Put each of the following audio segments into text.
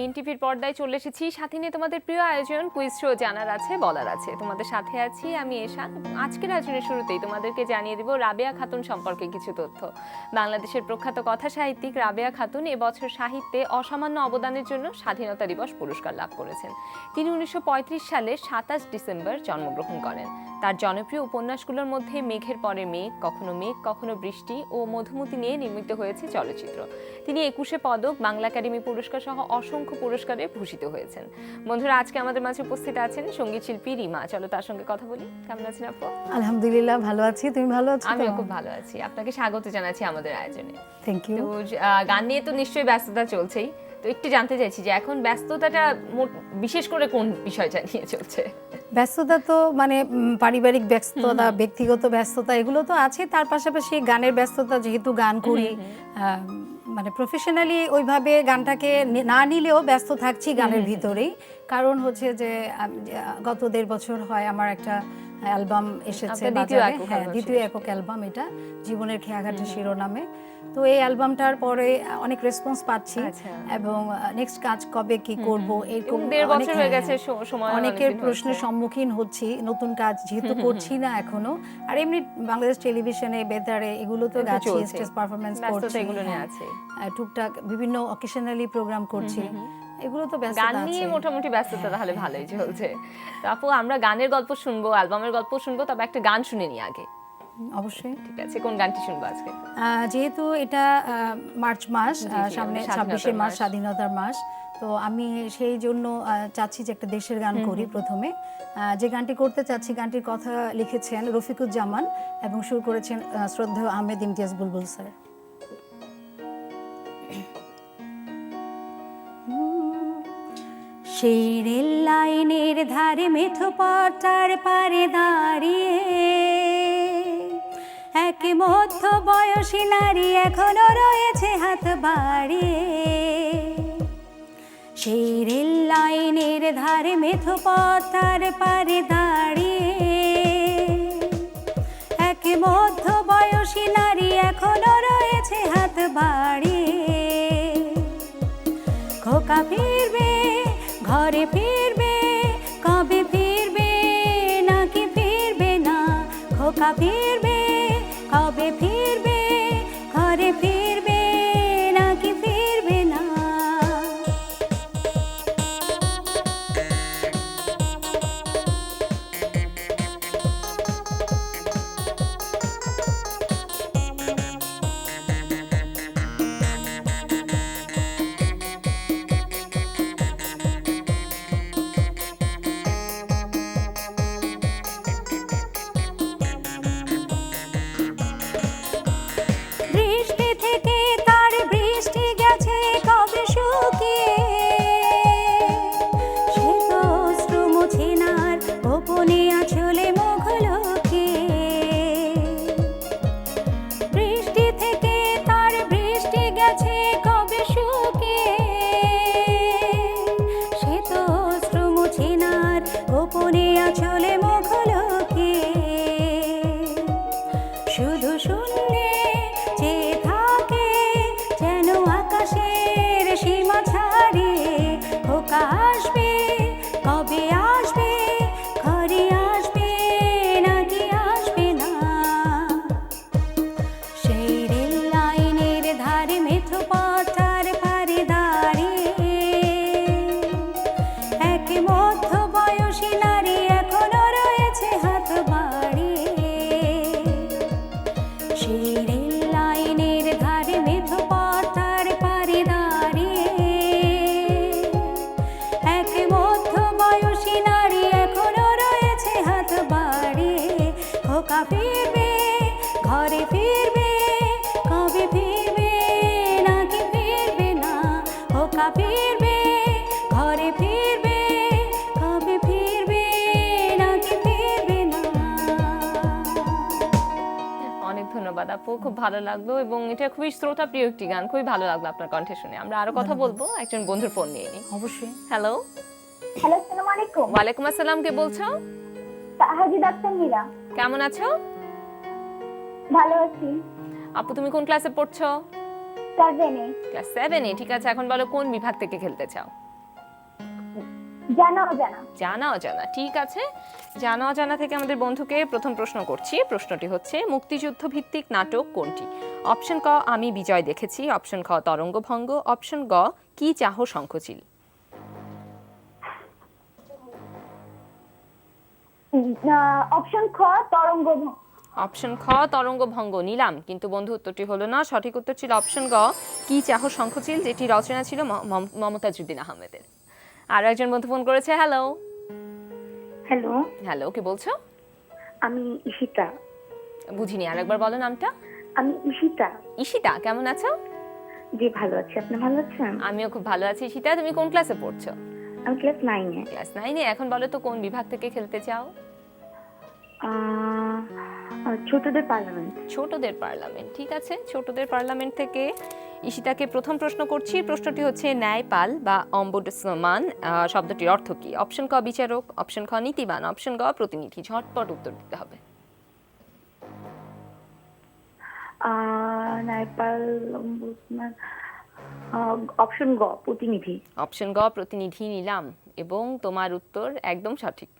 এনটিভির পর্দায় চলে এসেছি। সাথে নিয়ে তোমাদের প্রিয় আয়োজন কুইজ শো জানার আছে বলার আছে। তোমাদের সাথে আছি আমি এশান। আজকের আয়োজনের শুরুতেই তোমাদেরকে জানিয়ে দেব রাবেয়া খাতুন সম্পর্কে কিছু তথ্য। বাংলাদেশের প্রখ্যাত কথা সাহিত্যিক রাবেয়া খাতুন এবছর সাহিত্যে অসামান্য অবদানের জন্য স্বাধীনতা দিবস পুরস্কার লাভ করেছেন। তিনি 1935 সালের 27 ডিসেম্বর জন্মগ্রহণ করেন। তার জনপ্রিয় উপন্যাসগুলোর মধ্যে মেঘের পরে মেঘ, কখনো বৃষ্টি ও মধুমতি নিয়ে নির্মিত হয়েছে চলচ্চিত্র। তিনি 21 পদক, বাংলা একাডেমি পুরস্কার সহ অসংখ্য পুরস্কারে ভূষিত হয়েছেন। বন্ধুরা, আজকে আমাদের মাঝে উপস্থিত আছেন সঙ্গীত শিল্পী রিমা। চলো তার সঙ্গে কথা বলি। কেমন আছেন আপু? আলহামদুলিল্লাহ ভালো আছি, তুমি ভালো আছো? আমিও খুব ভালো আছি। আপনাকে স্বাগত জানাচ্ছি আমাদের আয়োজনে। Thank you. তো গান নিয়ে তো নিশ্চয়ই ব্যস্ততা চলছেই, তো একটু জানতে চাইছি যে এখন ব্যস্ততাটা বিশেষ করে কোন বিষয়টা নিয়ে চলছে? ব্যস্ততা তো মানে পারিবারিক ব্যস্ততা, ব্যক্তিগত ব্যস্ততা এগুলো তো আছে, তার পাশাপাশি গানের ব্যস্ততা, যেহেতু গান করি মানে প্রফেশনালি ওইভাবে গানটাকে না নিলেও ব্যস্ত থাকছি গানের ভিতরেই। কারণ হচ্ছে যে গত 1.5 বছর হয় আমার একটা অ্যালবাম এসেছে বাজারে। হ্যাঁ, দ্বিতীয় একক অ্যালবাম, এটা জীবনের খেয়াঘাটের শিরোনামে। তো এই অ্যালবামটার পরে অনেক রেসপন্স পাচ্ছি এবং নেক্সট কাজ কবে কি করব এরকম 1.5 বছর হয়ে গেছে, সময় অনেকের প্রশ্নের সম্মুখীন হচ্ছি। নতুন কাজ যেহেতু করছি না এখনো, আর এমনি বাংলাদেশ টেলিভিশনে বেতারে এগুলো তো গাচ্ছি, স্টেজ পারফরম্যান্স করছি, এগুলো নিয়ে আছে টুকটাক বিভিন্ন অকেশনালি প্রোগ্রাম করছি, এগুলো তো ব্যস্ততা গান নিয়ে মোটামুটি ব্যস্ততা তাহলে ভালোই চলছে। তো আপু, আমরা গানের গল্প শুনবো, অ্যালবামের গল্প শুনবো, তবে একটা গান শুনে নি আগে। অবশ্যই। ঠিক আছে, কোন গানটি শুনবো আজকে? যেহেতু এটা মার্চ মাস, সামনে 26 মাস, স্বাধীনতার মাস, তো আমি সেই জন্য চাচ্ছি যে একটা দেশের গান করি প্রথমে। যে গানটি করতে চাচ্ছি, গানটির কথা লিখেছেন রফিকুজ্জামান এবং সুর করেছেন শ্রদ্ধেয় আহমেদ ইমতিয়াজ বুলবুল স্যার। সেই রেল লাইনের ধারে মেঠো পটার পারে দাঁড়িয়ে এক মধ্য বয়সী নারী এখনো রয়েছে হাত বাড়িয়ে। সেই রেল লাইনের ধারে মেঠো পটার পারে দাঁড়িয়ে এক মধ্য বয়সী নারী এখনো রয়েছে হাত বাড়িয়ে। খোকা ফিরবে, ঘরে ফিরবে, কবে ফিরবে নাকি ফিরবে না? খোকা ফিরবে, কবে ফিরবে, ঘরে ফিরবে নাকি ফিরবে না? শুধু শূন্যে চেয়ে থাকে যেন আকাশের সীমা ছাড়িয়ে। খোকা আসবে, কবে আসবে, ঘরে আসবে নাকি আসবে না? সেই রেল লাইনের ধারে মেঠো পটার পারে দাঁড়িয়ে এক মধ্য বয়সী নারী এখনো রয়েছে হাত বাড়িয়ে। সেই রেল লাইনের ধারে মেঠো পটার পারে দাঁড়িয়ে এক মধ্য বয়সী নারী এখনো রয়েছে হাত বাড়িয়ে। খোকা ফিরবে, ঘরে ফিরবে, কবে ফিরবে নাকি ফিরবে না? খোকা ফিরবে, ঘরে ফিরবে, কবে ফিরবে নাকি ফিরবে না? অনেক ধন্যবাদ আপু, খুব ভালো লাগলো এবং এটা খুবই শ্রোতা প্রিয় একটি গান। খুবই ভালো লাগলো আপনার কণ্ঠে শুনে। আমরা আরো কথা বলবো, একজন বন্ধুর ফোন নিয়ে নিই। অবশ্যই। হ্যালো। হ্যালো, আসসালামু আলাইকুম। ওয়ালাইকুম আসসালাম, কে বলছো? তাহাজিদ আক্তার মীরা। কেমন আছো? ভালো আছি। আপু, তুমি কোন ক্লাসে পড়ছো? 7 এ। ক্লাস 7 এ। ঠিক আছে, এখন বলো কোন বিভাগ থেকে খেলতে চাও? জানা অজানা। জানা অজানা, ঠিক আছে। জানা অজানা থেকে আমাদের বন্ধুকে প্রথম প্রশ্ন করছি। প্রশ্নটি হচ্ছে, মুক্তিযুদ্ধ ভিত্তিক নাটক কোনটি? অপশন ক, আমি বিজয় দেখেছি। অপশন খ, তরঙ্গভঙ্গ। অপশন গ, কি চাহো শঙ্খচিল। অপশন খ তরঙ্গ। অপশন খ, তরঙ্গভঙ্গ নিলাম, কিন্তু বন্ধু উত্তরটি হলো না। সঠিক উত্তর ছিল অপশন গ, কি চাহো শঙ্খচিল, যেটি রচনা ছিল মমতাজউদ্দিন আহমেদের। আর একজন বন্ধু ফোন করেছে। হ্যালো। হ্যালো, হ্যালো, কি বলছো? আমি ঈশিতা। বুঝিনি, আরেকবার বলো নামটা। আমি ঈশিতা। ঈশিতা, কেমন আছো? জি ভালো আছি, আপনি ভালো আছেন? আমিও খুব ভালো আছি। ঈশিতা, তুমি কোন ক্লাসে পড়ছো? আমি ক্লাস 9-এ। ক্লাস 9-এ। এখন বলো তো কোন বিভাগ থেকে খেলতে চাও? ছোটদের পার্লামেন্ট। ছোটদের পার্লামেন্ট, ঠিক আছে। ছোটদের পার্লামেন্ট থেকে ঈশিতাকে প্রথম প্রশ্ন করছি। প্রশ্নটি হচ্ছে, ন্যায়পাল বা অম্বুডসমান শব্দটির অর্থ কি? অপশন ক, বিচারক। অপশন খ, নীতিবান। অপশন গ, প্রতিনিধি। ঝটপট উত্তর দিতে হবে। নেপাল অম্বুডসম্যান, অপশন গ, প্রতিনিধি। অপশন গ, প্রতিনিধি নিলাম, এবং তোমার উত্তর একদম সঠিক।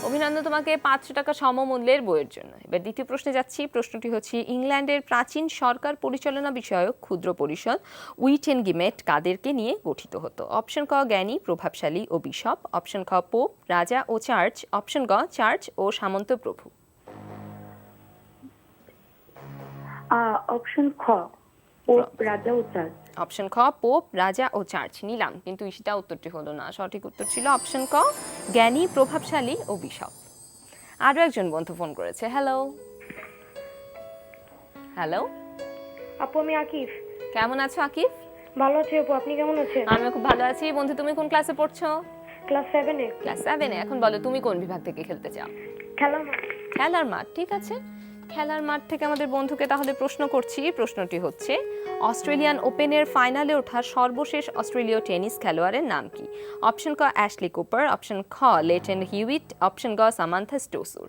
অভিনন্দন তোমাকে 500 টাকা সমমূল্যের বইয়ের জন্য। এবার দ্বিতীয় প্রশ্নে যাচ্ছি। প্রশ্নটি হচ্ছে, ইংল্যান্ডের প্রাচীন সরকার পরিচালনা বিষয়ক ক্ষুদ্র পরিষদ উইটেনগিমেট কাদেরকে নিয়ে গঠিত হতো? অপশন ক, জ্ঞানী, প্রভাবশালী ও বিশপ। অপশন খ, পোপ, রাজা ও চার্চ। অপশন গ, চার্চ ও সামন্ত প্রভু। অপশন খ, পোপ, রাজা ও চার্চ। অপশন খ, পোপ, রাজা ও চার্চ নিলাম, কিন্তু ঈশিতা উত্তরটি হলো না। সঠিক উত্তর ছিল অপশন ক, জ্ঞানী, প্রভাবশালী ও বিশপ। আরও একজন বন্ধু ফোন করেছে। হ্যালো। হ্যালো, আপু আমি আকিফ। কেমন আছো আকিফ? ভালো আছি আপু, আপনি কেমন আছেন? আমি খুব ভালো আছি। বন্ধু, তুমি কোন ক্লাসে পড়ছো? ক্লাস 7-এ। ক্লাস 7-এ। এখন বলো, তুমি কোন বিভাগ থেকে খেলতে চাও? খেলার মাঠ। খেলার মাঠ, ঠিক আছে। খেলার মাঠ থেকে আমাদের বন্ধুকে তাহলে প্রশ্ন করছি। প্রশ্নটি হচ্ছে, অস্ট্রেলিয়ান ওপেনের ফাইনালে ওঠা সর্বশেষ অস্ট্রেলীয় টেনিস খেলোয়াড়ের নাম কি? অপশন ক, অ্যাশলি কুপার। অপশন খ, লেটন হিউইট। অপশন গ, সামান্থা স্টোসুর।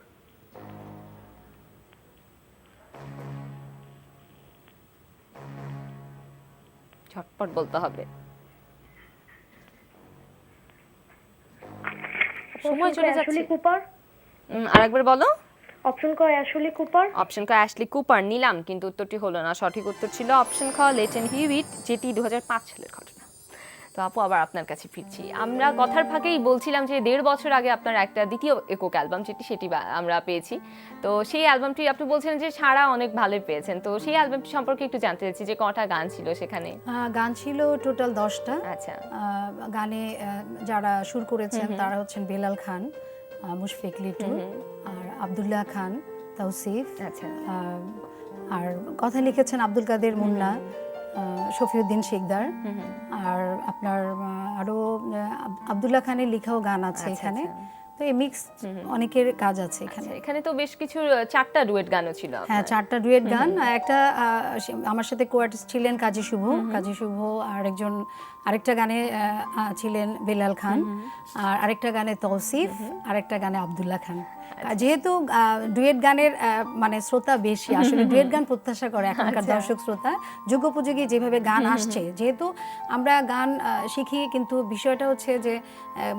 ঝটপট বলতে হবে, সময় চলে যাচ্ছে। Ashley Cooper. আরেকবার বলো। অপশন ক, অ্যাশলি কুপার। অপশন ক, অ্যাশলি কুপার নিলাম, কিন্তু উত্তরটি হলো না। সঠিক উত্তর ছিল অপশন খ, লেটন হিউইট, যেটি 2005 সালের ঘটনা। তো আপু, আবার আপনার কাছে ফিরছি। আমরা কথার ফাঁকেই বলছিলাম যে 1.5 বছর আগে আপনার একটা দ্বিতীয় একক অ্যালবাম, সেটি আমরা পেয়েছি। তো সেই অ্যালবামটি আপনি বলছেন যে সাড়া অনেক ভালোই পেয়েছেন। তো সেই অ্যালবামটি সম্পর্কে একটু জানতে চাইছি যে কটা গান ছিল সেখানে? গান ছিল টোটাল 10টা। আচ্ছা। গানে যারা সুর করেছেন তারা হচ্ছেন বেলাল খান, মুশফিক লিটু, আর আব্দুল্লাহ খান, তাওসিফ। আচ্ছা। আর কথা লিখেছেন আব্দুল কাদের মুন্না, শফিউদ্দিন শিকদার। আর আপনার আরো আব্দুল্লাহ খানের লেখাও গান আছে এখানে। তো এই মিক্স অনেকের কাজ আছে এখানে। এখানে তো বেশ কিছু 4টা ডুয়েট গানও ছিল। হ্যাঁ, 4টা ডুয়েট গান। একটা আমার সাথে কোয়ার্টিস্ট ছিলেন কাজী শুভ। আর আরেকটা গানে ছিলেন বেলাল খান, আর আরেকটা গানে তৌসিফ, আরেকটা গানে আব্দুল্লাহ খান। যেহেতু ডুয়েট গানের মানে শ্রোতা বেশি, আসলে ডুয়েট গান প্রত্যাশা করে এখনকার দর্শক শ্রোতা, যুগোপযোগী যেভাবে গান আসছে। যেহেতু আমরা গান শিখি, কিন্তু বিষয়টা হচ্ছে যে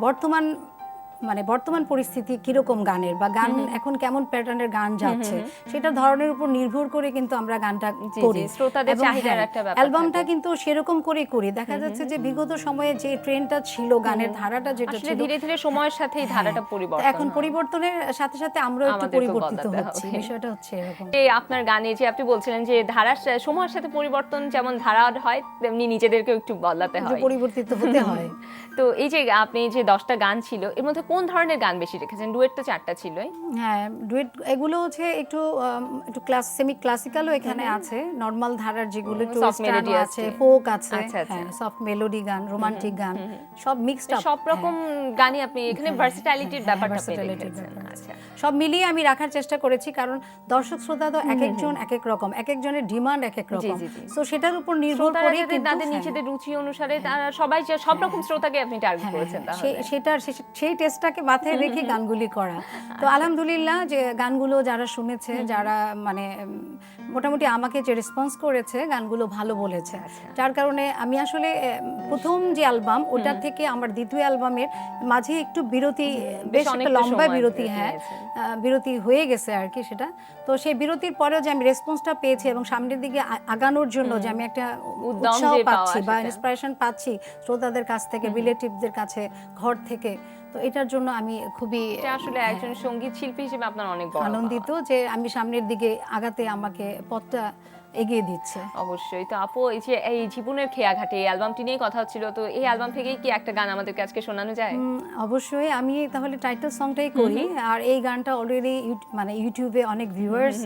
বর্তমান পরিস্থিতি কিরকম গানের, বা গান এখন কেমন প্যাটার্নের গান যাচ্ছে, সেটা ধরনের উপর নির্ভর করে কিন্তু আমরা গানটা করি। শ্রোতাদের চাহিদার একটা ব্যাপার। অ্যালবামটা কিন্তু সেরকম করে করি। দেখা যাচ্ছে যে বিগত সময়ে যে ট্রেন্ডটা ছিল, গানের ধারাটা যেটা ছিল, ধীরে ধীরে সময়ের সাথে এই ধারাটা পরিবর্তন। এখন পরিবর্তনের সাথে সাথে আমরা একটু পরিবর্তিত হচ্ছি। বিষয়টা হচ্ছে এরকম। এই আপনার গানে যে আপনি বলছিলেন যে ধারার সময়ের সাথে পরিবর্তন যেমন ধারা হয়, তেমনি নিজেদেরকেও একটু বদলাতে হয়, পরিবর্তিত হতে হয়। তো এই যে আপনি যে 10টা গান ছিল, এর মধ্যে কোন ধরনের গান বেশি রেখেছেন? ডুয়েট তো 4টা ছিলই। হ্যাঁ, ডুয়েট এগুলো হচ্ছে একটু সেমি ক্লাসিক্যালও এখানে আছে, নরমাল ধারার যেগুলো একটু ওয়েস্টার্ন আছে, ফোক আছে, সফট মেলোডি গান, রোমান্টিক গান, সব মিক্সড আপ। সব রকম গানই আপনি এখানে ভার্সিটালিটির ব্যাপারটা পেয়েছেন। আচ্ছা, সব মিলিয়ে আমি রাখার চেষ্টা করেছি, কারণ দর্শক শ্রোতা তো এক একজন এক এক রকম, এক একজনের ডিমান্ড এক এক রকম। সো সেটার উপর নির্ভর করে কিন্তু তাদের নিজেদের রুচি অনুসারে তারা সবাই সব রকম শ্রোতাকে আপনি টার্গেট করেছেন। সেই টেস্ট কনটেক্সটটাকে মাথায় রেখে গানগুলি করা। তো আলহামদুলিল্লাহ যে গানগুলো যারা শুনেছে, যারা মানে মোটামুটি আমাকে যে রেসপন্স করেছে, গানগুলো ভালো বলেছে, যার কারণে আমি আসলে প্রথম যে অ্যালবাম ওটার থেকে আমার দ্বিতীয় অ্যালবামের মাঝে একটু বিরতি, বেশ একটা লম্বা বিরতি, হ্যাঁ বিরতি হয়ে গেছে আর কি সেটা। তো সেই বিরতির পরেও যে আমি রেসপন্সটা পেয়েছি এবং সামনের দিকে আগানোর জন্য যে আমি একটা উৎসাহ পাচ্ছি বা ইন্সপিরেশন পাচ্ছি শ্রোতাদের কাছ থেকে, রিলেটিভদের কাছে, ঘর থেকে, তো এটার জন্য আমি খুবই আসলে একজন সঙ্গীত শিল্পী হিসেবে আপনার অনেক বড় আনন্দিত যে আমি সামনের দিকে আগাতে আমাকে পথটা এগিয়ে দিচ্ছে। অবশ্যই। তো আপু, এই যে এই জীবনের খেয়াঘাটে এই অ্যালবামটি নিয়ে কথা হচ্ছিল, তো এই অ্যালবাম থেকেই কি একটা গান আমাদেরকে আজকে শোনানো যায়? অবশ্যই, আমি তাহলে টাইটেল সংটাই করি। আর এই গানটা অলরেডি মানে ইউটিউবে অনেক ভিউয়ার্স,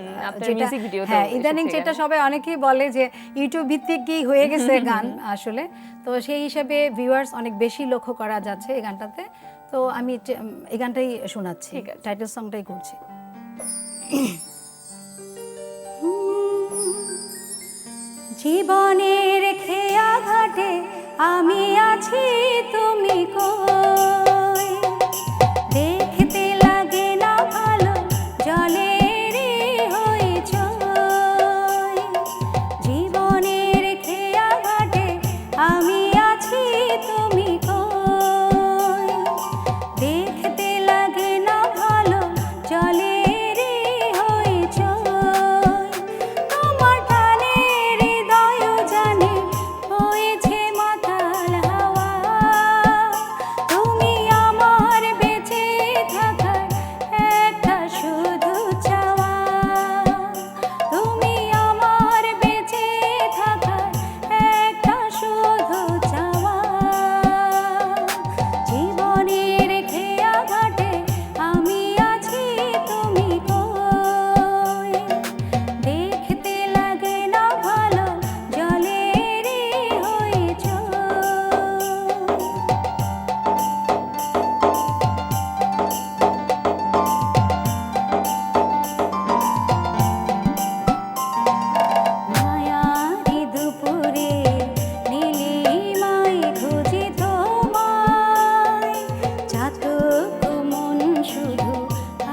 যেটা হ্যাঁ ইদানিং যেটা সবাই অনেকেই বলে যে ইউটিউব ভিত্তিক কি হয়ে গেছে গান আসলে, তো সেই হিসাবে ভিউয়ার্স অনেক বেশি লক্ষ্য করা যাচ্ছে এই গানটাতে। তো আমি এই গানটাই শোনাচ্ছি, টাইটেল সংটাই করছি। জীবনের খেয়া ঘাটে আমি আছি, তুমি কই? দেখতে লাগে না ভালো, জলেরই হইচই। জীবনের খেয়া ঘাটে আমি আছি, তুমি কই? দেখতে লাগে না ভালো, জলেরই হইচই। তোমার টানে হৃদয় জানে হয়েছে মাতাল হাওয়া। তুমি আমার বেঁচে থাকার একটা শুধু চাওয়া। তুমি আমার বেঁচে থাকার একটা শুধু চাওয়া। জীবনের খেয়া ঘাটে আমি আছি, তুমি কই? দেখতে লাগে না ভালো, জলেরই হইচই। মায়ারি দুপুরে নীলিমায় খুঁজি তোমায়। চাতক মন শুধু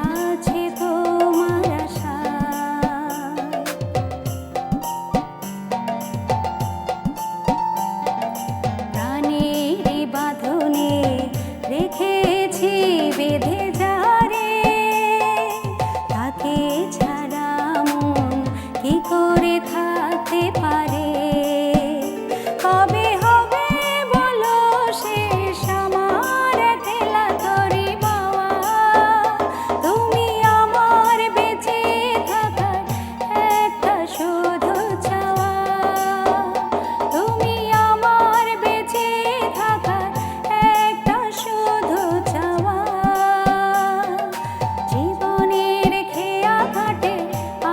আছে তোমার আশায়। প্রাণেরই বাঁধনে রেখেছি বেঁধে যারে। তাকে ছাড়া মন কি করে থাকতে পারে? কবে হবে বলো শেষ আমার একলা তরি বাওয়া? তুমি আমার বেঁচে থাকার একটা শুধু চাওয়া। তুমি আমার বেঁচে থাকার একটা শুধু চাওয়া। জীবনের খেয়া ঘাটে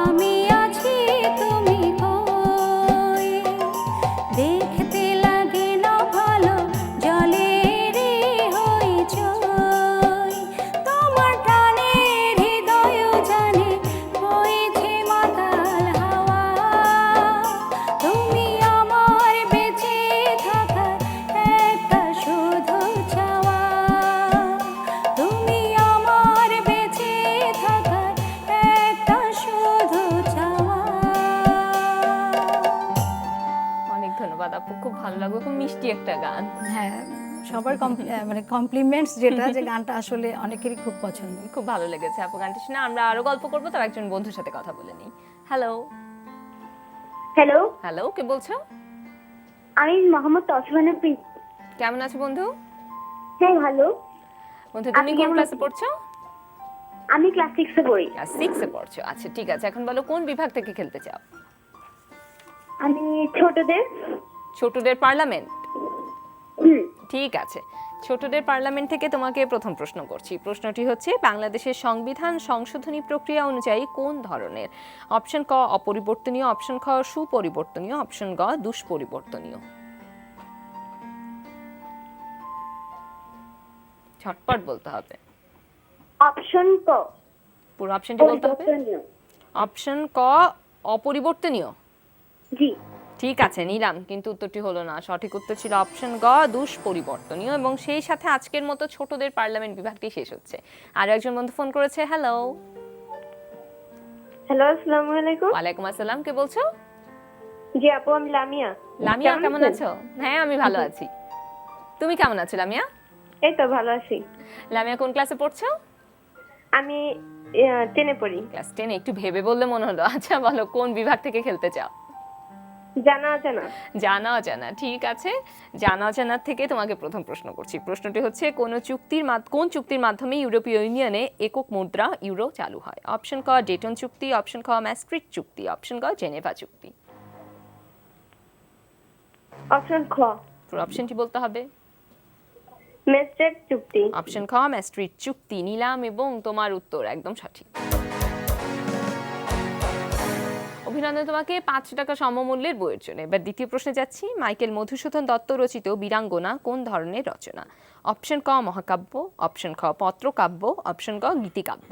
আমি আছি, তুমি কই? দেখতে লাগে না ভালো, জলেরই হইচই। তোমার টানে হৃদয় জানে হয়েছে মাতাল হাওয়া। তুমি আমার বেঁচে থাকার একটা শুধু চাওয়া। তুমি আমার বেঁচে থাকার একটা শুধু চাওয়া। অনেক ধন্যবাদ আপু, খুব ভালো লাগলো, খুব মিষ্টি একটা গান। হ্যাঁ, সবার মানে কমপ্লিমেন্টস যেটা, যে গানটা আসলে অনেকেরই খুব পছন্দ। খুব ভালো লেগেছে আপু গানটি শুনে। আমরা আরো গল্প করবো, তার একজন বন্ধুর সাথে কথা বলে নিই। হ্যালো। হ্যালো, হ্যালো, কে বলছো? আমি মোহাম্মদ তসমানের প্রিন্স। কেমন আছো বন্ধু? হ্যাঁ ভালো। বন্ধু, তুমি আপনি কোন কেমন ক্লাসে আছেন? পড়ছো? আমি ক্লাস 6-এ পড়ি। ক্লাস 6 এ পড়ছো, আচ্ছা ঠিক আছে। এখন বলো কোন বিভাগ থেকে খেলতে চাও? আমি ছোটদের। ছোটদের পার্লামেন্ট। হুম, ঠিক আছে, ছোটদের পার্লামেন্ট থেকে তোমাকে প্রথম প্রশ্ন করছি। প্রশ্নটি হচ্ছে, বাংলাদেশের সংবিধান সংশোধনী প্রক্রিয়া অনুযায়ী কোন ধরনের? অপশন ক অপরিবর্তনীয়, অপশন খ সুপরিবর্তনীয়, অপশন গ দুষ্পরিবর্তনীয়। ঝটপট বলতে হবে। অপশন ক পুরো অপশনটি বলতে হবে। পরিবর্তনীয়। অপশন ক অপরিবর্তনীয়। জি। ঠিক আছে নিলাম, কিন্তু উত্তরটি হলো না। সঠিক উত্তর ছিল অপশন গ, দুষ্পরিবর্তনীয়। এবং সেই সাথে আজকের মতো ছোটদের পার্লামেন্ট বিভাগটি শেষ হচ্ছে। আরো একজন বন্ধু ফোন করেছে। হ্যালো। হ্যালো, আসসালামু আলাইকুম। ওয়ালাইকুম আসসালাম, কে বলছো? জি আপু, আমি লামিয়া। লামিয়া, কেমন আছো? হ্যাঁ, আমি ভালো আছি। তুমি কেমন আছো লামিয়া? এই তো ভালো আছি। লামিয়া কোন ক্লাসে পড়ছো? আমি 10-এ পড়ি। ক্লাস 10। একটু ভেবে বললে মনে হলো। আচ্ছা বলো, কোন বিভাগ থেকে খেলতে চাও? জানা আছে না? জানা অজানা, ঠিক আছে। জানা অজানার থেকে তোমাকে প্রথম প্রশ্ন করছি। প্রশ্নটি হচ্ছে, কোন চুক্তির মাধ্যমে ইউরোপীয় ইউনিয়নে একক মুদ্রা ইউরো চালু হয়? অপশন ক ডেটন চুক্তি, অপশন খ ম্যাস্ট্রিক্ট চুক্তি, অপশন ক জেনেভা চুক্তি। অপশন খ, পুরো অপশনটি বলতে হবে। ম্যাস্ট্রিক্ট চুক্তি। অপশন খ ম্যাস্ট্রিক্ট চুক্তি নিলাম, এবং তোমার উত্তর একদম সঠিক। অভিনন্দন তোমাকে 5 টাকা সমমূল্যের বইয়ের জন্য। এবার দ্বিতীয় প্রশ্নে যাচ্ছি। মাইকেল মধুসূদন দত্ত রচিত বীরাঙ্গনা কোন ধরনের রচনা? অপশন ক মহাকাব্য, অপশন খ পত্রকাব্য, অপশন ক গীতিকাব্য।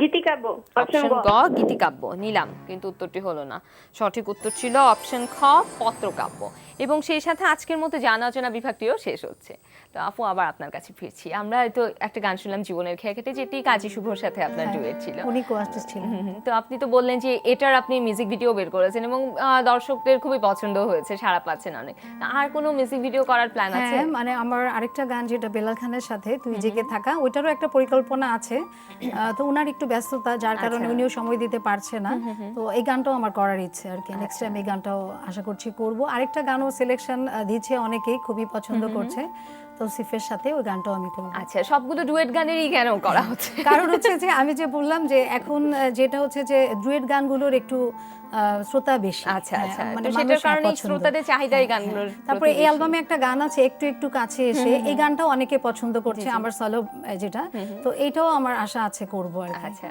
গীতিকাব্য। অপশন গ গীতিকাব্য নিলাম, কিন্তু উত্তরটি হলো না। সঠিক উত্তর ছিল অপশন খ পত্রকাব্য। এবং সেই সাথে আজকের মতো জানা অজানা বিভাগটিও শেষ হচ্ছে। তো আপু, আবার আপনার কাছে ফিরছি। আমরা তো একটা গান শুনলাম জীবনের খেয়া কেটে, যেটি কাজী শুভর সাথে আপনার ডুয়েট ছিল। উনি কো-আর্টিস্ট ছিলেন। তো আপনি তো বললেন যে এটার আপনি মিউজিক ভিডিও বের করেছেন, এবং দর্শকদের খুবই পছন্দ হয়েছে, সাড়া পাচ্ছেন অনেক। আর কোনো মিউজিক ভিডিও করার প্ল্যান আছে? হ্যাঁ, মানে আমার আরেকটা গান যেটা বেলাল খানের সাথে তুই জেগে থাকা, ওইটারও একটা পরিকল্পনা আছে। তো উনার একটু ব্যস্ততা, যার কারণে উনিও সময় দিতে পারছে না। তো এই গানটাও আমার করার ইচ্ছে আর কি। নেক্সট টাইম এই গানটাও আশা করছি করব। আরেকটা গানও সিলেকশন দিচ্ছে, অনেকেই খুবই পছন্দ করছে। তৌসিফের সাথে ওই গানটাও আমি করব। আচ্ছা, সবগুলো ডুয়েট গানেরই কেন করা হচ্ছে? কারণ হচ্ছে যে আমি যে বললাম যে এখন যেটা হচ্ছে যে ডুয়েট গানগুলোর একটু শ্রোতা বেশি। আচ্ছা আচ্ছা, মানে তো সেটার মানুষের কারণে পছন্দ। শ্রোতাদের চাহিদা এই গানগুলোর। তারপরে এই অ্যালবামে একটা গান আছে একটু একটু কাছে এসে, এই গানটাও অনেকে পছন্দ করছে, আমার সলো যেটা। তো এইটাও আমার আশা আছে করব আর কি। আচ্ছা,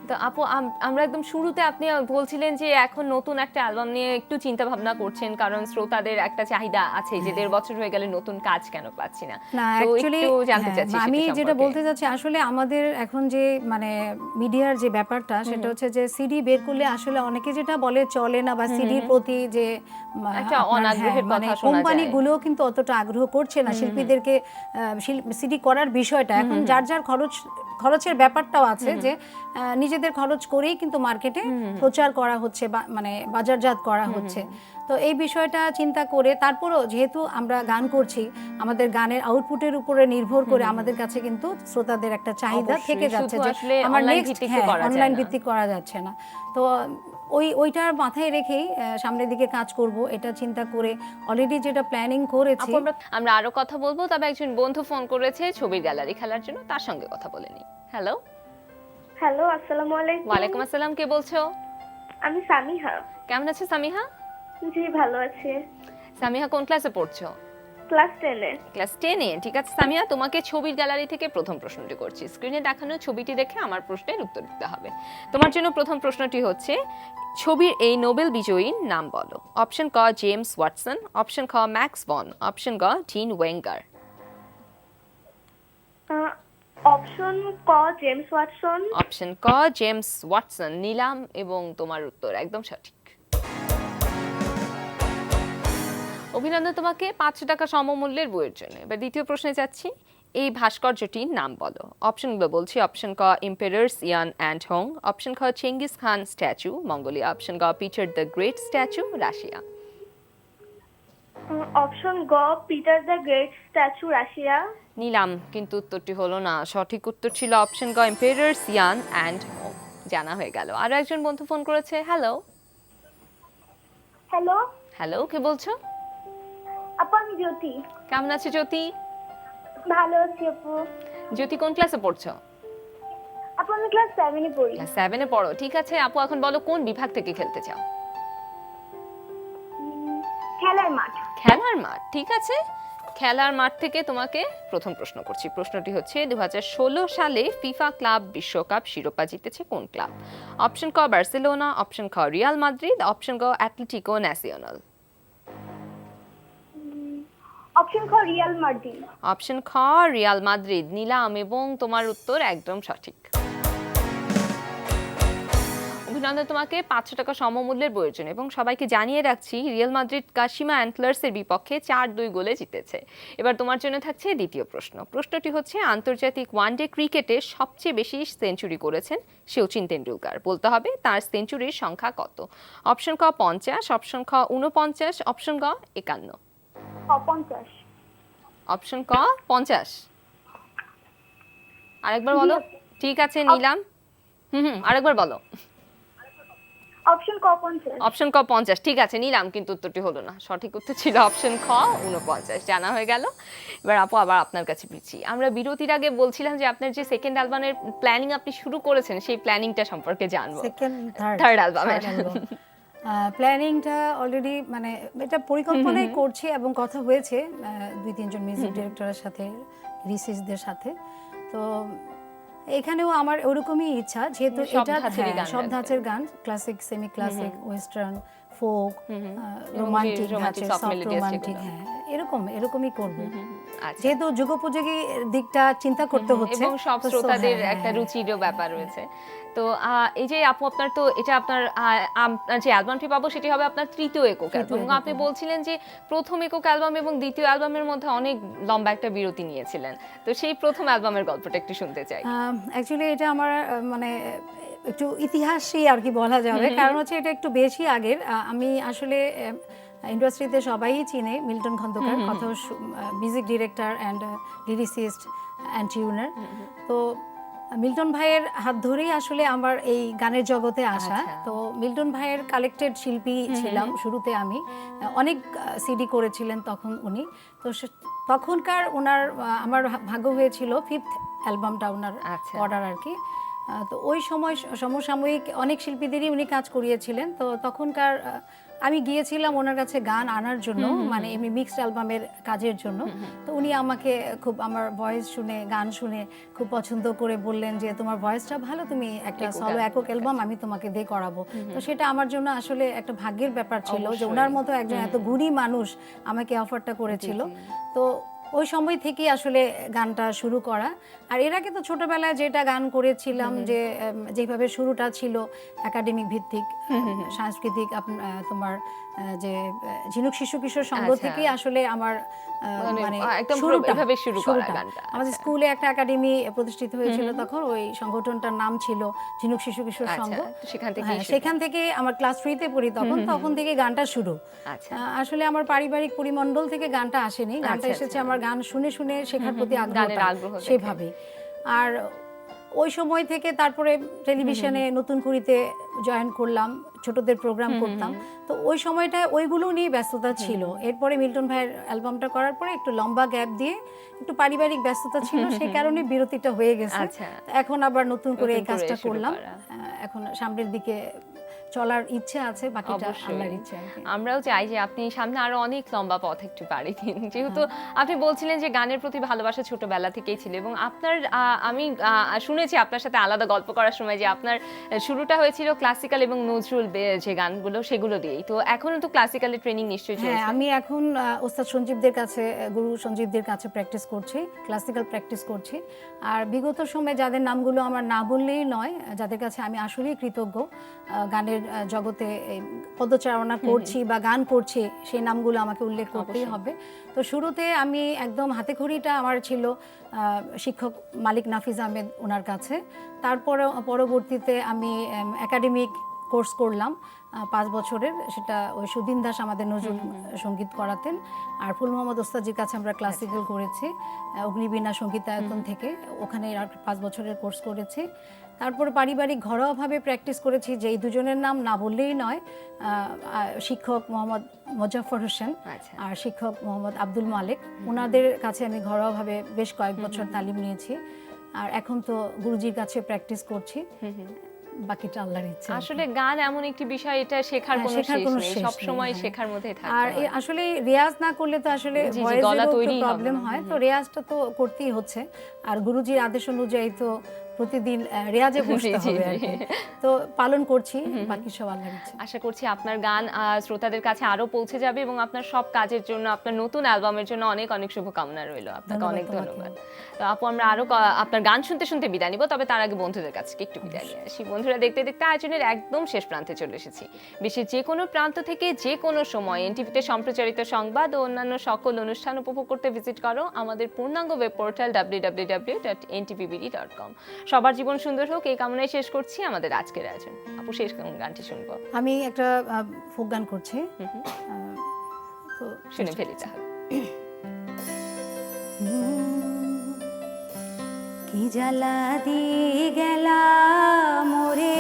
তো আপু আমরা একদম শুরুতে আপনি বলছিলেন যে এখন নতুন একটা অ্যালবাম নিয়ে একটু চিন্তা ভাবনা করছেন, কারণ শ্রোতাদের একটা চাহিদা আছে যে 1.5 বছর হয়ে গেলে নতুন কাজ কেন পাচ্ছি না। না, তো অ্যাকচুয়ালি একটু জানতে চাচ্ছি আমি সেটা যেটা সম্পর্কে। বলতে চাচ্ছি, আসলে আমাদের এখন যে মানে মিডিয়ার যে ব্যাপারটা, সেটা হচ্ছে যে সিডি বের করলে আসলে অনেকে যেটা বলে চলে না, বা সিডির প্রতি যে একটা অনাগ্রহের মানে কথা শোনা যায়। কোম্পানিগুলো কিন্তু অতটা আগ্রহ করছে না শিল্পীদেরকে সিডি করার বিষয়টা। এখন যার যার খরচের ব্যাপারটাও আছে, যে নিজেদের খরচ করেই কিন্তু মার্কেটে প্রচার করা হচ্ছে, বা মানে বাজারজাত করা হচ্ছে। তো এই বিষয়টা চিন্তা করে, তারপরও যেহেতু আমরা গান করছি, আমাদের গানের আউটপুটের উপরে নির্ভর করে আমাদের কাছে কিন্তু শ্রোতাদের একটা চাহিদা অবশ্যই, থেকে যাচ্ছে শুধু যে আসলে আমার online নেক্সট ভিত্তিক তো করা যায় অনলাইন না। ভিত্তিক করা যাচ্ছে না। তো ওইটার মাথায় রেখেই সামনের দিকে কাজ করব, এটা চিন্তা করে অলরেডি যেটা প্ল্যানিং করেছি। আপু, আমরা আরো কথা বলবো, তবে একজন বন্ধু ফোন করেছে ছবির গ্যালারি খেলার জন্য, তার সঙ্গে কথা বলে নিই। হ্যালো। হ্যালো, আসসালামু আলাইকুম। ওয়ালাইকুম আসসালাম, কে বলছো? আমি সামিহা। কেমন আছো সামিহা? জি ভালো আছি। সামিহা কোন ক্লাসে পড়ছো? ক্লাস 10-এ। ক্লাস 10-এ, ঠিক আছে। সামিয়া, তোমাকে ছবির গ্যালারি থেকে প্রথম প্রশ্নটি করছি। স্ক্রিনে দেখানো ছবিটি দেখে আমার প্রশ্নের উত্তর দিতে হবে। তোমার জন্য প্রথম প্রশ্নটি হচ্ছে, ছবির এই নোবেল বিজয়ীর নাম বলো। অপশন ক জেমস ওয়াটসন, অপশন খ ম্যাক্স বন, অপশন গ ডিন ওয়েঙ্গার। অপশন ক জেমস ওয়াটসন। অপশন ক জেমস ওয়াটসন নিলাম, এবং তোমার উত্তর একদম সঠিক। অভিনন্দন তোমাকে 5 টাকা সমমূল্যের বইয়ের জন্য। এবার দ্বিতীয় প্রশ্নে যাচ্ছি। এই ভাস্কর্যটির নাম বলো। অপশনগুলো বলছি। অপশন ক emperors Yan and Hong, option খ Genghis Khan statue Mongolia, option গ Peter the great statue Russia. Option গ Peter the great statue Russia. নিলাম, কিন্তু উত্তরটি হলো না। সঠিক উত্তর ছিল অপশন গ এম্পারার্স ইয়ান অ্যান্ড হোং। জানা হয়ে গেল। আরো একজন বন্ধু ফোন করেছে। হ্যালো। হ্যালো। হ্যালো, কে বলছো? আপু, আমি জ্যোতি। কেমন আছো জ্যোতি? ভালো আছি আপু। জ্যোতি কোন ক্লাসে পড়ছো? আপু, আমি ক্লাস 7-এ পড়ি। ক্লাস 7-এ পড়ো, ঠিক আছে। আপু, এখন বলো কোন বিভাগ থেকে খেলতে চাও? খেলার মাঠ। খেলার মাঠ, ঠিক আছে। খেলার মাঠ থেকে তোমাকে প্রথম প্রশ্ন করছি। প্রশ্নটি হচ্ছে, 2016 সালে ফিফা ক্লাব বিশ্বকাপ শিরোপা জিতেছে কোন ক্লাব? অপশন ক বার্সেলোনা, অপশন খ রিয়াল মাদ্রিদ, অপশন গ অ্যাটলেটিকো ন্যাসিওনাল। অপশন খ রিয়াল মাদ্রিদ। অপশন খ রিয়াল মাদ্রিদ নিলাম, এবং তোমার উত্তর একদম সঠিক। অভিনন্দন তোমাকে। 500 টাকা সমমূল্যের প্রয়োজন এবং সবাইকে জানিয়ে রাখছি রিয়াল মাদ্রিদ কাশিমা অ্যান্টলার্সের বিপক্ষে 4-2 গোলে জিতেছে। এবার তোমার জন্য থাকছে দ্বিতীয় প্রশ্ন। প্রশ্নটি হচ্ছে আন্তর্জাতিক ওয়ানডে ক্রিকেটে সবচেয়ে বেশি সেঞ্চুরি করেছেন শচীন তেন্ডুলকার। বলতে হবে তার সেঞ্চুরির সংখ্যা কত। অপশন ক 50, অপশন খ 49, অপশন গ 51। 50। অপশন ক 50। আরেকবার বলো। ঠিক আছে নিলাম। আরেকবার বলো। অপশন ক 50। অপশন ক 50। ঠিক আছে নিলাম, কিন্তু উত্তরটি হলো না। সঠিক উত্তর ছিল অপশন খ 49। জানা হয়ে গেল। এবার আপু আবার আপনার কাছে ফিরছি। আমরা বিরতির আগে বলছিলাম যে আপনার যে সেকেন্ড অ্যালবামের প্ল্যানিং আপনি শুরু করেছেন, সেই প্ল্যানিংটা সম্পর্কে জানবো। থার্ড অ্যালবামের প্ল্যানিংটা অলরেডি মানে এটা পরিকল্পনাই করছি এবং কথা হয়েছে 2-3 জন মিউজিক ডিরেক্টরের সাথে, রিসিসদের সাথে। তো এখানেও আমার ওরকমই ইচ্ছা, যেহেতু এটা সব ধাঁচের গান, classic, semi classic, western, folk, romantic ধাঁচের, সফট রোমান্টিক, হ্যাঁ এরকমই করব। যেহেতু যুগোপযোগী দিকটা চিন্তা করতে হচ্ছে এবং সব শ্রোতাদের একটা রুচিরও ব্যাপার রয়েছে। তো এই যে আপু আপনার তো এটা আপনার যে অ্যালবামটি পাবো সেটি হবে আপনার তৃতীয় একক অ্যালবাম। এবং আপনি বলছিলেন যে প্রথম একক অ্যালবাম এবং দ্বিতীয় অ্যালবামের মধ্যে অনেক লম্বা একটা বিরতি নিয়েছিলেন। তো সেই প্রথম অ্যালবামের গল্পটা একটু শুনতে চাই। অ্যাকচুয়ালি এটা আমার মানে একটু ইতিহাসই আর কি বলা যাবে, কারণ হচ্ছে এটা একটু বেশি আগের। আমি আসলে ইন্ডাস্ট্রিতে সবাই চিনে মিল্টন খন্দকার, কথা music director and lyricist and tenure. তো মিল্টন ভাইয়ের হাত ধরেই আসলে আমার এই গানের জগতে আসা। তো মিল্টন ভাইয়ের কালেক্টেড শিল্পী ছিলাম শুরুতে আমি। অনেক সিডি করেছিলেন তখন উনি। তো তখনকার ওনার আমার ভাগ্য হয়েছিল 5th অ্যালবামটা ওনার করার আর কি। তো ওই সময় সমসাময়িক অনেক শিল্পীদেরই উনি কাজ করিয়েছিলেন। তো তখনকার আমি গিয়েছিলাম ওনার কাছে গান আনার জন্য, মানে এমনি মিক্সড অ্যালবামের কাজের জন্য। তো উনি আমাকে খুব আমার ভয়েস শুনে, গান শুনে খুব পছন্দ করে বললেন যে তোমার ভয়েসটা ভালো, তুমি একটা সলো একক অ্যালবাম আমি তোমাকে দিয়ে করাবো। তো সেটা আমার জন্য আসলে একটা ভাগ্যের ব্যাপার ছিল যে ওনার মতো একজন এত গুণী মানুষ আমাকে অফারটা করেছিল। তো ওই সময় থেকেই আসলে গানটা শুরু করা। আর এর আগে তো ছোটবেলায় যেটা গান করেছিলাম, যে যেভাবে শুরুটা ছিল একাডেমিক ভিত্তিক সাংস্কৃতিক, তোমার যে ঝিনুক শিশু কিশোর সংঘ থেকেই আসলে আমার মানে একদম এভাবে শুরু করা গানটা। আমাদের স্কুলে একটা একাডেমি প্রতিষ্ঠিত হয়েছিল তখন, ওই সংগঠনটার নাম ছিল ঝিনুক শিশু কিশোর সংঘ। সেখান থেকে আমার ক্লাস 3-তে পড়ি তখন থেকে গানটা শুরু। আসলে আমার পারিবারিক পরিমণ্ডল থেকে গানটা আসেনি, গানটা এসেছে আমার গান শুনে শুনে শেখার প্রতি আগ্রহ সেভাবে। আর ওই সময় থেকে তারপরে টেলিভিশনে নতুন কুড়িতে জয়েন করলাম, ছোটদের প্রোগ্রাম করতাম। তো ওই সময়টা ওইগুলো নিয়ে ব্যস্ততা ছিল। এরপরে মিল্টন ভাইয়ের অ্যালবামটা করার পরে একটু লম্বা গ্যাপ দিয়ে একটু পারিবারিক ব্যস্ততা ছিল, সেই কারণে বিরতিটা হয়ে গেছে। এখন আবার নতুন করে এই কাজটা করলাম। এখন সামনের দিকে চলার ইচ্ছে আছে, বাকিটা আল্লাহর ইচ্ছে। আমরাও চাই যে আপনি সামনে আরো অনেক লম্বা পথ একটু পাড়ি দিন, যেহেতু আপনি বলছিলেন যে গানের প্রতি ভালোবাসা ছোটবেলা থেকেই ছিল। এবং আপনার আমি শুনেছি আপনার সাথে আলাদা গল্প করার সময় যে আপনার শুরুটা হয়েছিল ক্লাসিক্যাল এবং নজরুল যে গানগুলো সেগুলো দিয়েই। তো এখনো তো ক্লাসিক্যালের ট্রেনিং নিশ্চয়ই চলছে। হ্যাঁ, আমি এখন ওস্তাদ সঞ্জীবদের কাছে, গুরু সঞ্জীবদের কাছে প্র্যাকটিস করছি, ক্লাসিক্যাল প্র্যাকটিস করছি। আর বিগত সময়ে যাদের নামগুলো আমার না বললেই নয়, যাদের কাছে আমি আসলেই কৃতজ্ঞ, গানের জগতে পদচারণা করছি বা গান করছি, সেই নামগুলো আমাকে উল্লেখ করতেই হবে। তো শুরুতে আমি একদম হাতেখড়িটা আমার ছিল শিক্ষক মালিক নাফিজ আহমেদ ওনার কাছে। তারপরে পরবর্তীতে আমি একাডেমিক কোর্স করলাম 5 বছরের, সেটা ওই সুদিন দাস আমাদের নজরুল সঙ্গীত করাতেন। আর ফুল মোহাম্মদ ওস্তাদজির কাছে আমরা ক্লাসিক্যাল করেছি অগ্নিবীণা সঙ্গীতায়তন থেকে, ওখানে 5 বছরের কোর্স করেছি। তারপরে পারিবারিক ঘরোয়াভাবে প্র্যাকটিস করেছি, যে এই দুজনের নাম না বললেই নয়, শিক্ষক মোহাম্মদ মোজাফফর হোসেন আর শিক্ষক মোহাম্মদ আব্দুল মালিক, ওনাদের কাছে আমি ঘরোয়াভাবে বেশ কয়েক বছর তালিম নিয়েছি। আর এখন তো গুরুজির কাছে প্র্যাকটিস করছি, বাকিটা আল্লাহর ইচ্ছা। আসলে গান এমন একটি বিষয়, এটা শেখার কোনো শেষ নেই, সব সময় শেখার মধ্যে থাকে। আর আসলে রিয়াজ না করলে তো আসলে ভয়েসেরও প্রবলেম হয়, তো রিয়াজটা তো করতেই হচ্ছে। আর গুরুজির আদেশ অনুযায়ী তো প্রতিদিন রেয়াজে বসতে জি, হবে আর জি। কি। তো পালন করছি, বাকি সব আল্লাহর ইচ্ছা। আশা করছি আপনার গান শ্রোতাদের কাছে আরো পৌঁছে যাবে এবং আপনার সব কাজের জন্য, আপনার নতুন অ্যালবামের জন্য অনেক অনেক শুভকামনা রইল। আপনাকে ধন্যবাদ অনেক তোমাকে। ধন্যবাদ। তো আপু, আমরা আরো আপনার গান শুনতে শুনতে বিদায় নিব, তবে তার আগে বন্ধুদের কাছে একটু বিদায় নিয়ে আসি। বন্ধুরা, দেখতে দেখতে আয়োজনের একদম শেষ প্রান্তে চলে এসেছি। বিশ্বের যে কোনো প্রান্ত থেকে যে কোনো সময় এনটিভিতে সম্প্রচারিত সংবাদ ও অন্যান্য সকল অনুষ্ঠান উপভোগ করতে ভিজিট করো আমাদের পূর্ণাঙ্গ ওয়েব পোর্টাল www.ntvbd.com। সবার জীবন সুন্দর হোক এই কামনায় শেষ করছি আমাদের আজকের আয়োজন। আপু, শেষ কোন গানটি শুনবো? আমি একটা ফোক গান করছি, তো শুনে ফেলি তাহলে। কি জ্বালা দিয়ে গেলা মোরে,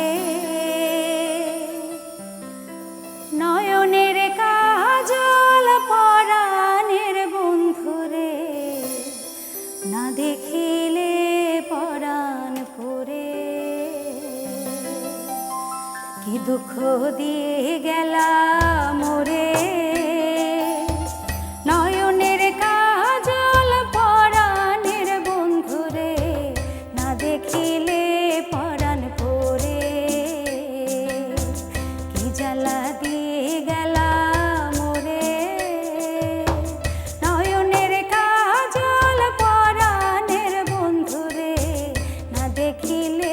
নয়নের কাজল পরাণের বন্ধুরে, না দেখিলে পরাণ পুরে। কি দুঃখ দিয়ে গেলা মোরে, নয়নের কাজল পরাণের বন্ধুরে, না দেখিলে পরাণ পুরে। কি জ্বালা দিয়ে গেলা মোরে, নয়নের কাজল পরাণের বন্ধুরে, না দেখিলে